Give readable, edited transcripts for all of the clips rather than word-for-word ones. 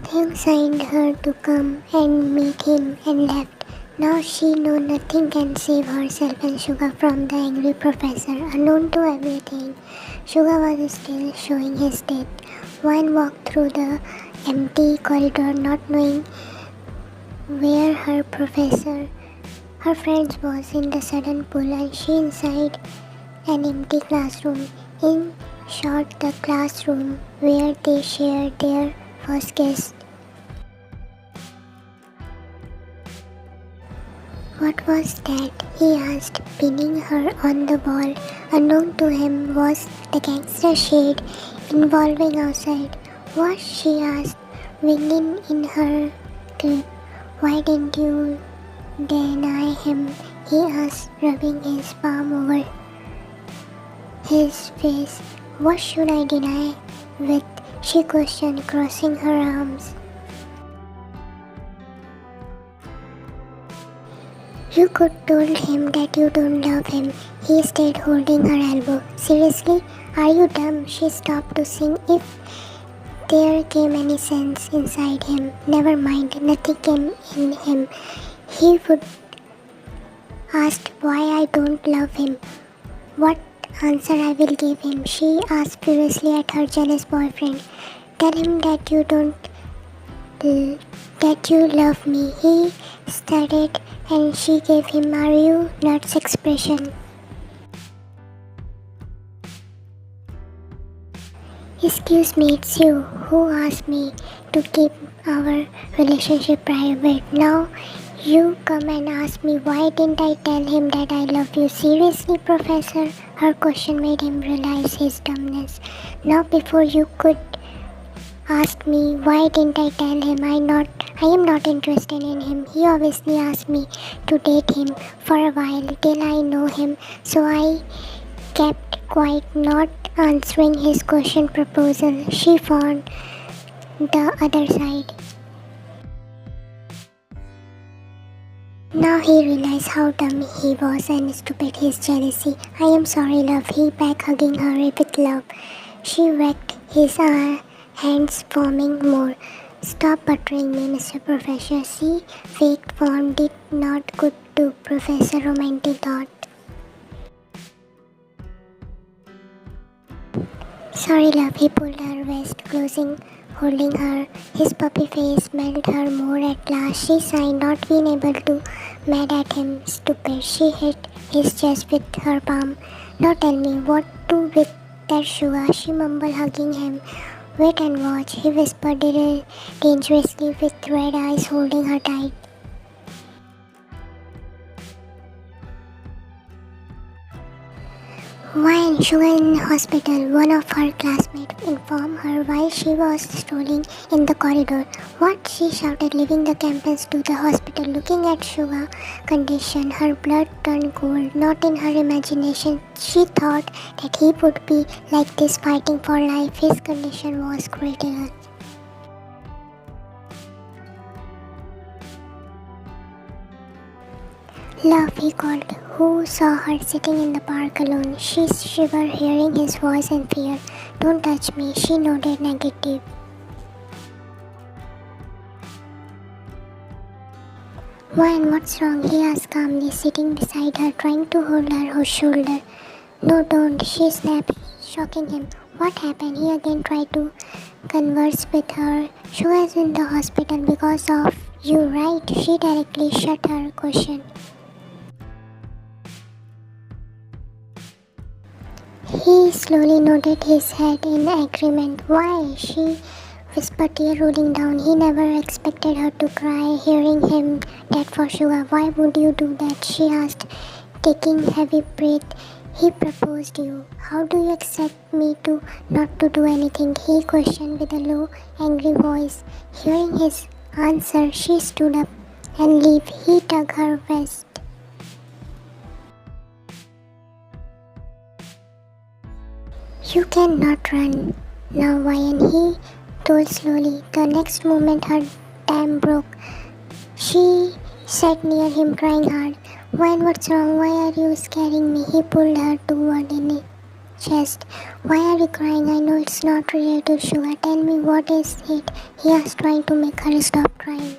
Taehyung signed her to come and meet him and left. Now she knew nothing can save herself and Suga from the angry professor. Unknown to everything, Suga was still showing his teeth. One walked through the empty corridor not knowing where her friends was in the sudden pull and she inside an empty classroom. In short, the classroom where they shared their first kiss. What was that? He asked, pinning her on the wall. Unknown to him was the gangster shade involving outside. What? She asked, winging in her grip. Why didn't you deny him? He asked, rubbing his palm over his face. What should I deny with? She questioned, crossing her arms. You could told him that you don't love him. He stayed holding her elbow. Seriously? Are you dumb? She stopped to sing. If there came any sense inside him, never mind, nothing came in him. He would ask why I don't love him. What answer I will give him? She asked furiously at her jealous boyfriend. Tell him that you love me. He started and she gave him "Are you nuts" expression. Excuse me, it's you who asked me to keep our relationship private. Now you come and ask me why didn't I tell him that I love you. Seriously, Professor? Her question made him realize his dumbness. Now before you could ask me why didn't I tell him I am not interested in him. He obviously asked me to date him for a while till I know him, so I kept quiet, not answering his question proposal. She found the other side. Now he realized how dumb he was and stupid his jealousy. I am sorry, love. He back hugging her with love. She wrecked his hands, foaming more. Stop buttering me, Mr. Professor. See, faked form did not good to Professor. Romantic thought. Sorry, love. He pulled her waist, closing, holding her. His puppy face melted her more at last. She sighed, not being able to mad at him. Stupid. She hit his chest with her palm. Now tell me what to with that sugar. She mumbled, hugging him. Wait and watch, he whispered dangerously with red eyes holding her tight. While Sugar in hospital, one of her classmates informed her while she was strolling in the corridor. What? She shouted, leaving the campus to the hospital. Looking at Sugar's condition, her blood turned cold. Not in her imagination. She thought that he would be like this, fighting for life. His condition was critical. Love, he called, who saw her sitting in the park alone. She shivered, hearing his voice and fear. Don't touch me. She nodded negative. Why and what's wrong? He asked calmly, sitting beside her, trying to hold her shoulder. No, don't, she snapped, shocking him. What happened? He again tried to converse with her. She was in the hospital because of you, right? She directly shut her question. He slowly nodded his head in agreement. Why? She whispered, tear rolling down. He never expected her to cry, hearing him that for Sugar. Why would you do that? She asked, taking heavy breath. He proposed you. How do you expect me to not to do anything? He questioned with a low, angry voice. Hearing his answer, she stood up and left. He tugged her vest. You cannot run now, Ryan, he told slowly. The next moment her dam broke. She sat near him crying hard. Ryan, what's wrong? Why are you scaring me? He pulled her toward chest. Why are you crying? I know it's not related to sugar. Tell me, what is it? He asked, trying to make her stop crying.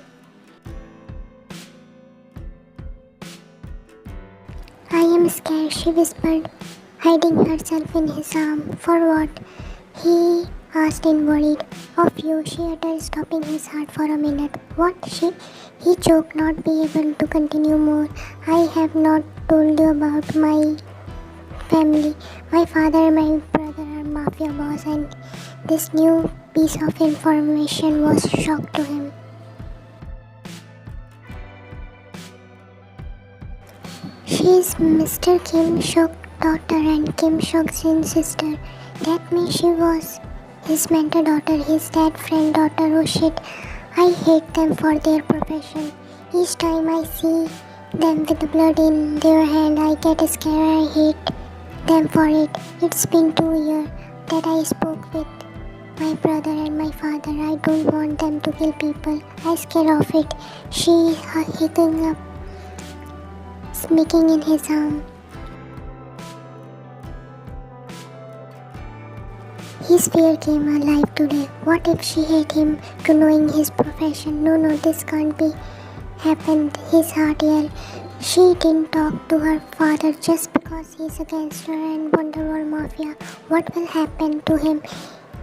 I am scared, she whispered, hiding herself in his arm. For what? He asked in worried. Of you, she uttered, stopping his heart for a minute. What? He choked, not be able to continue more. I have not told you about my family. My father and my brother are mafia boss, and this new piece of information was shock to him. She is Mr. Kim Seok's daughter and Kim Seok-jin's sister. That means she was his mentor daughter, his dad friend daughter. Oh shit, I hate them for their profession. Each time I see them with the blood in their hand, I get scared. I hate them for it. It's been 2 years that I spoke with my brother and my father. I don't want them to kill people. I scared of it. She hiccupping up, smacking in his arm. His fear came alive today. What if she hate him to knowing his profession? No, this can't be happened. His heart yelled. She didn't talk to her father just because he's a gangster and Wonderwall Mafia. What will happen to him?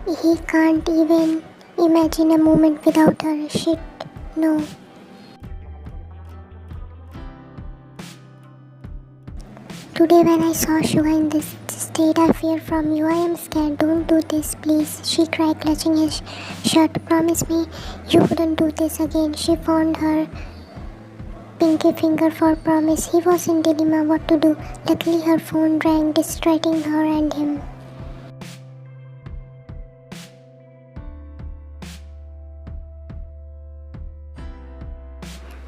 He can't even imagine a moment without her. Shit, no. Today when I saw Suga in this state, I fear from you. I am scared. Don't do this, please. She cried, clutching his shirt. Promise me you wouldn't do this again. She found her pinky finger for promise. He was in dilemma what to do. Luckily her phone rang, distracting her and him.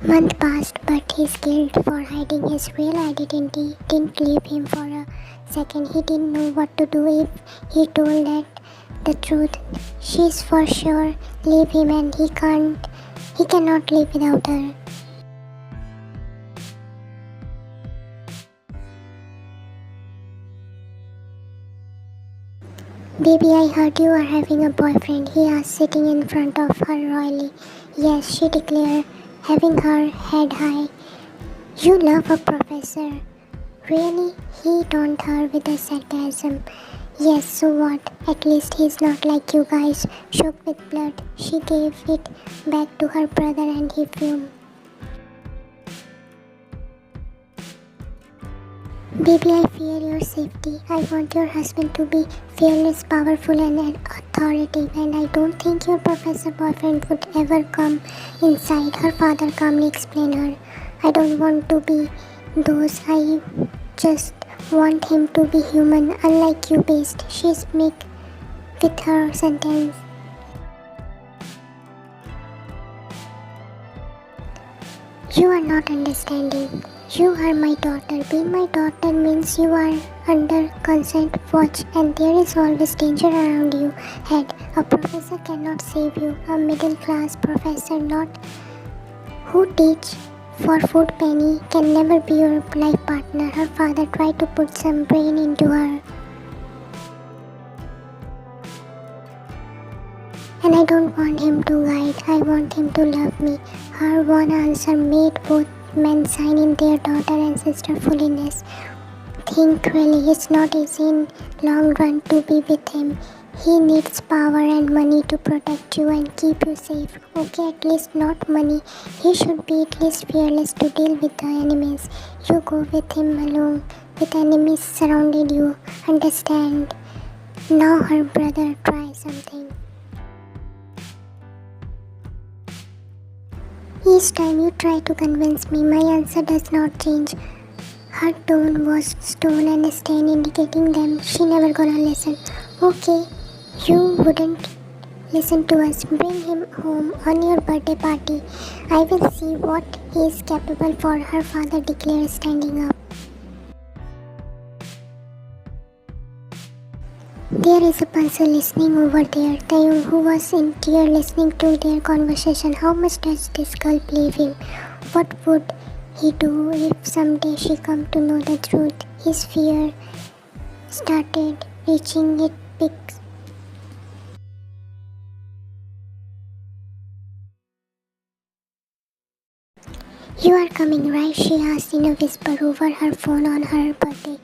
Month passed, but his guilt for hiding his real identity didn't leave him for a second. He didn't know what to do if he told that the truth. She's for sure leave him, and he cannot live without her. Baby, I heard you are having a boyfriend, he asked, sitting in front of her royally. Yes, she declared, having her head high. You love a professor. Really? He taunt her with a sarcasm. Yes, so what? At least he's not like you guys, shook with blood. She gave it back to her brother and he fumed. Baby, I fear your safety. I want your husband to be fearless, powerful and authoritative, and I don't think your professor boyfriend would ever come inside. Her father calmly explained her. I don't want to be those. I just want him to be human, unlike you beast. She smirked with her sentence. You are not understanding. You are my daughter. Being my daughter means you are under constant watch and there is always danger around you. Head, a professor cannot save you. A middle class professor not who teach for food penny can never be your life partner. Her father tried to put some brain into her. And I don't want him to guide. I want him to love me. Her one answer made both men sign in their daughter and sister fulliness. Think really, it's not easy in long run to be with him. He needs power and money to protect you and keep you safe. Okay, at least not money. He should be at least fearless to deal with the enemies. You go with him alone. With enemies surrounded you. Understand? Now her brother try something. Each time you try to convince me, my answer does not change. Her tone was stone and stern, indicating them she never gonna listen. Okay, you wouldn't listen to us. Bring him home on your birthday party. I will see what he is capable for, her father declared, standing up. There is a person listening over there, Taehyung, who was in tears listening to their conversation. How much does this girl believe him? What would he do if someday she come to know the truth? His fear started reaching its peak. You are coming, right? She asked in a whisper over her phone on her birthday.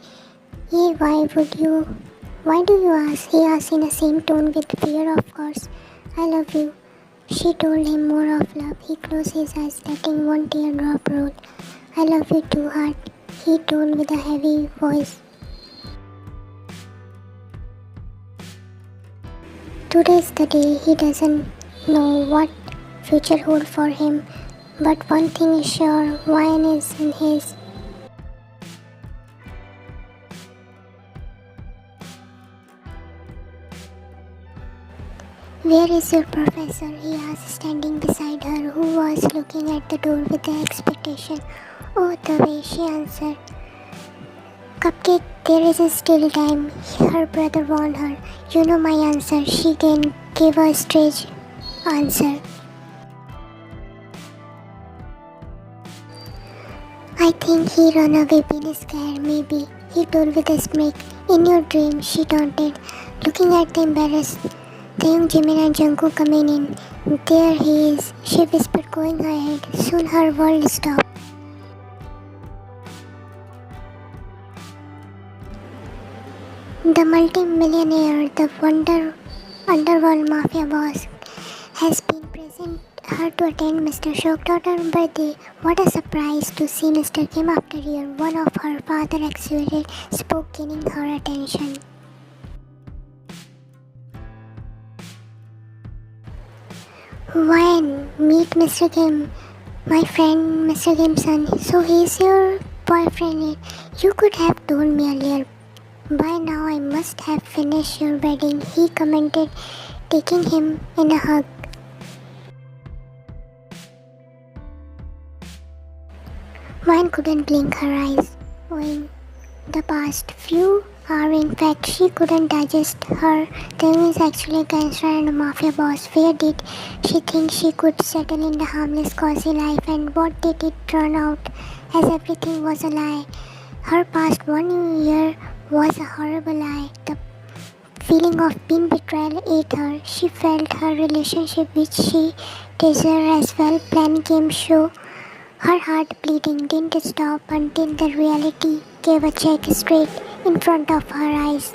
Yeah, why do you ask? He asked in the same tone with fear, of course. I love you. She told him more of love. He closed his eyes, letting one teardrop roll. I love you too, heart, he told with a heavy voice. Today's the day. He doesn't know what future holds for him, but one thing is sure, wine is in his. Where is your professor? He asked, standing beside her, who was looking at the door with expectation. Oh, the way, she answered. Cupcake, there is still time, her brother warned her. You know my answer. She gave a strange answer. I think he ran away being scared, maybe, he told with a smirk. In your dream, she taunted, looking at the embarrassed Taehyung, Jimin and Jungkook coming in. There he is, she whispered, going ahead. Soon her world stopped. The multi-millionaire, the underworld mafia boss, has been present her to attend Mr. Shok's daughter's birthday. What a surprise to see Mr. Kim after a year. One of her father exuberant spoke, gaining her attention. When meet Mr. Kim, my friend Mr. Kim's son. So he's your boyfriend. You could have told me earlier. By now I must have finished your wedding, he commented, taking him in a hug. Vine couldn't blink her eyes, owing the past few hours. In fact, she couldn't digest her. Taehyung is actually a gangster and a mafia boss. Where did she think she could settle in the harmless, cozy life, and what did it turn out? As everything was a lie. Her past 1 year was a horrible lie. The feeling of being betrayed ate her. She felt her relationship, which she treasured as well, plan game show. Her heart bleeding didn't stop until the reality gave a check straight in front of her eyes.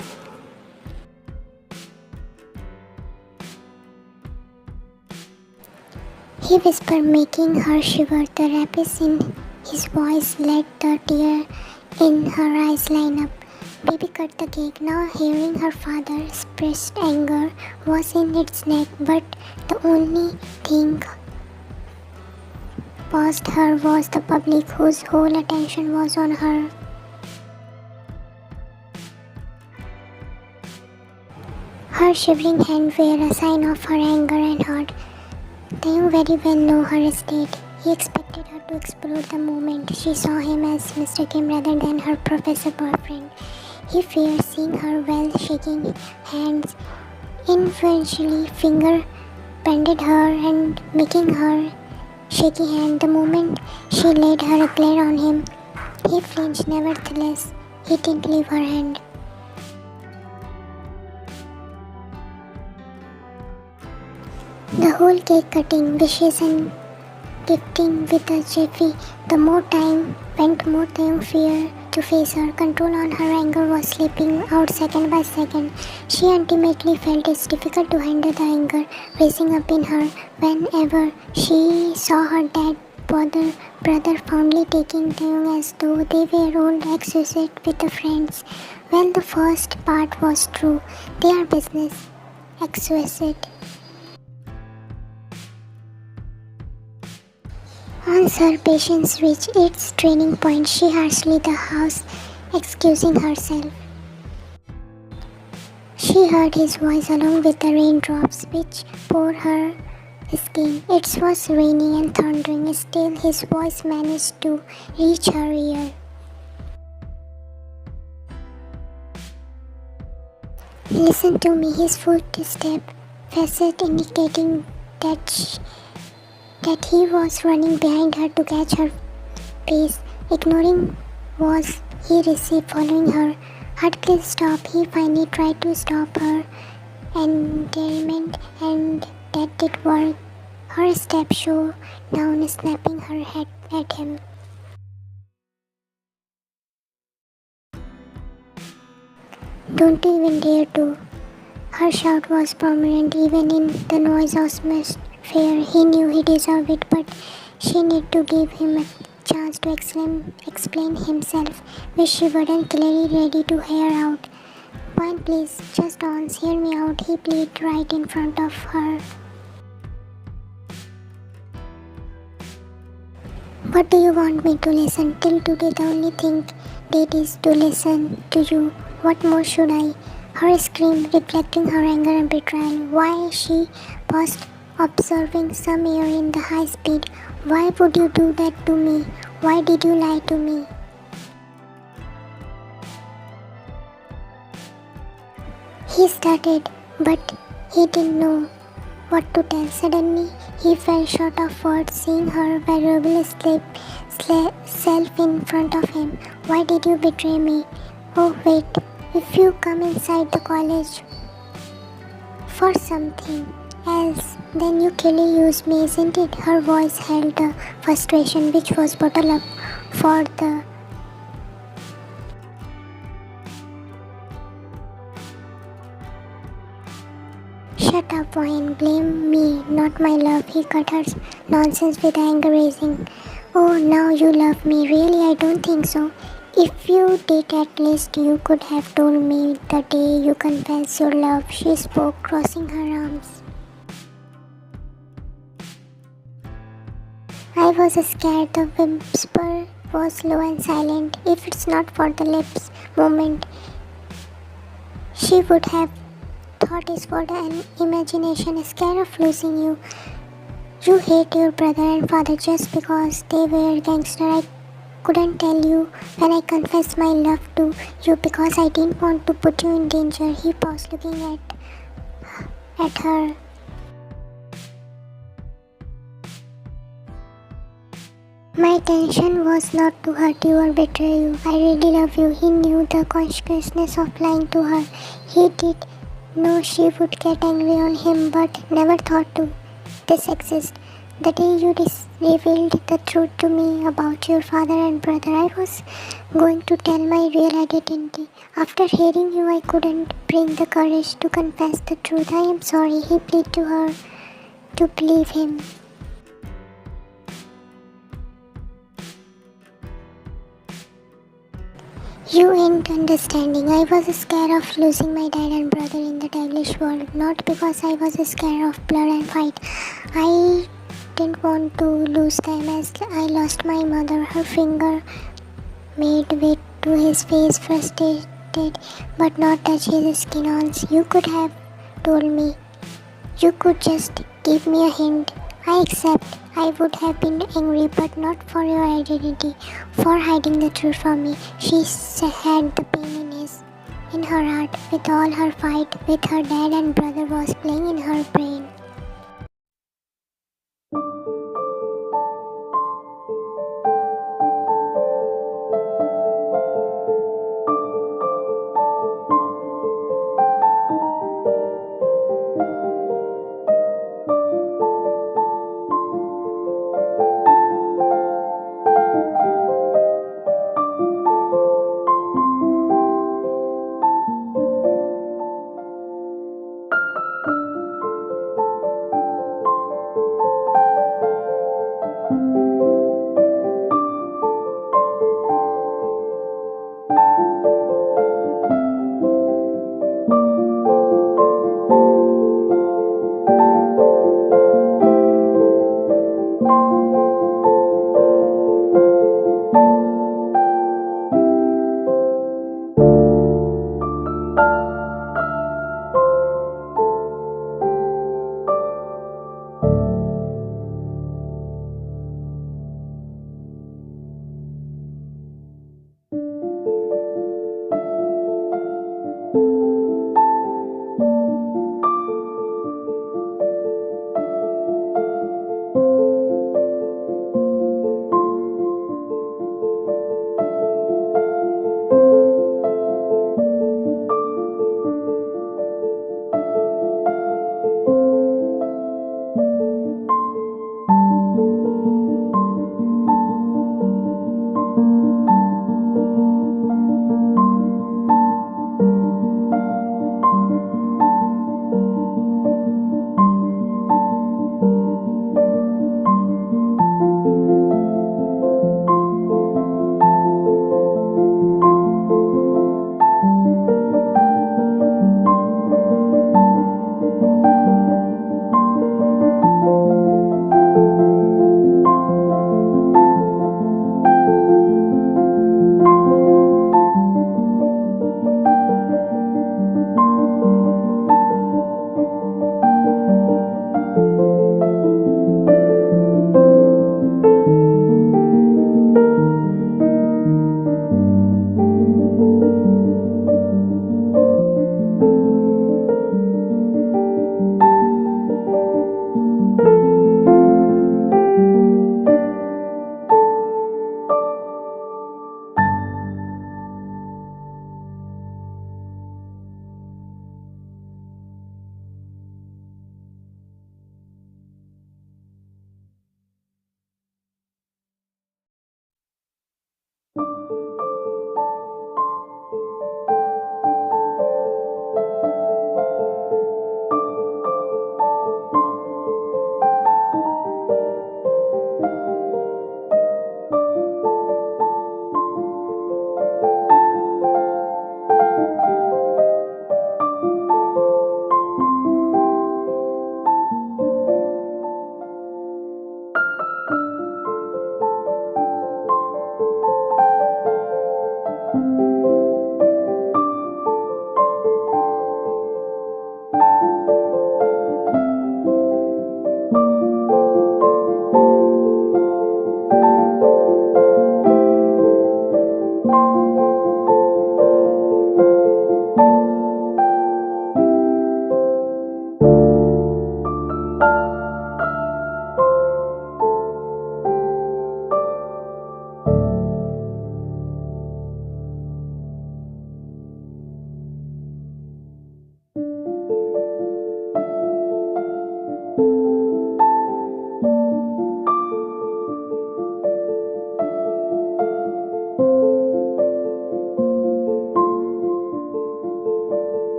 He whispered, making her shiver. The rapids in his voice let the tear in her eyes line up. Baby cut the cake. Now hearing her father expressed anger was in its neck, but the only thing paused her was the public, whose whole attention was on her. Her shivering hand were a sign of her anger and hurt. Taehyung very well knew her state. He expected her to explode the moment she saw him as Mr. Kim rather than her professor boyfriend. He feared seeing her while shaking hands, influentially finger bended her and making her shaky hand. The moment she laid her glare on him, he flinched. Nevertheless, he didn't leave her hand. The whole cake cutting, wishes and gifting with a jiffy. The more time went, more Taehyung feared to face her. Control on her anger was slipping out second by second. She ultimately felt it's difficult to handle the anger rising up in her whenever she saw her dead brother fondly taking Taehyung as though they were old associates with the friends. Well, the first part was true. They are business associates. Once her patience reached its training point, she harshly left the house, excusing herself. She heard his voice along with the raindrops which poured her skin. It was rainy and thundering, still his voice managed to reach her ear. Listen to me, his footstep, facet indicating that he was running behind her to catch her pace. Ignoring was he received, following her Heart, please stop. He finally tried to stop her endearment, and that did work. Her step showed down, snapping her head at him. Don't even dare to. Her shout was permanent even in the noise atmosphere. He knew he deserved it, but she needed to give him a chance to explain himself, which she wasn't clearly ready to hear out. Point, please, just don't hear me out, he pleaded right in front of her. What do you want me to listen? Till today the only thing did is to listen to you. What more should I? Her scream, reflecting her anger and betrayal. Why? She paused, observing some air in the high speed. Why would you do that to me? Why did you lie to me? He started, but he didn't know what to tell. Suddenly, he fell short of words, seeing her vulnerable self in front of him. Why did you betray me? Oh, wait. If you come inside the college for something else, then you clearly used me, isn't it? Her voice held the frustration which was bottled up for the Shut up, Wine. Blame me, not my love. He cut her nonsense with anger rising. Oh, now you love me. Really, I don't think so. If you did, at least you could have told me the day you confessed your love, she spoke, crossing her arms. I was scared. The whisper was low and silent. If it's not for the lips movement, she would have thought is for an imagination, scared of losing you. You hate your brother and father just because they were gangsters. I couldn't tell you when I confessed my love to you because I didn't want to put you in danger. He paused, looking at her. My intention was not to hurt you or betray you. I really love you. He knew the consequences of lying to her. He did know she would get angry on him, but never thought to this exist. The day you revealed the truth to me about your father and brother, I was going to tell my real identity. After hearing you, I couldn't bring the courage to confess the truth. I am sorry, he pleaded to her to believe him. You ain't understanding. I was scared of losing my dad and brother in the devilish world, not because I was scared of blood and fight. I didn't want to lose them as I lost my mother. Her finger made way to his face, frustrated but not touch his skin on. You could have told me. You could just give me a hint. I accept. I would have been angry, but not for your identity, for hiding the truth from me. She had the pain in her heart, with all her fight with her dad and brother was playing in her brain.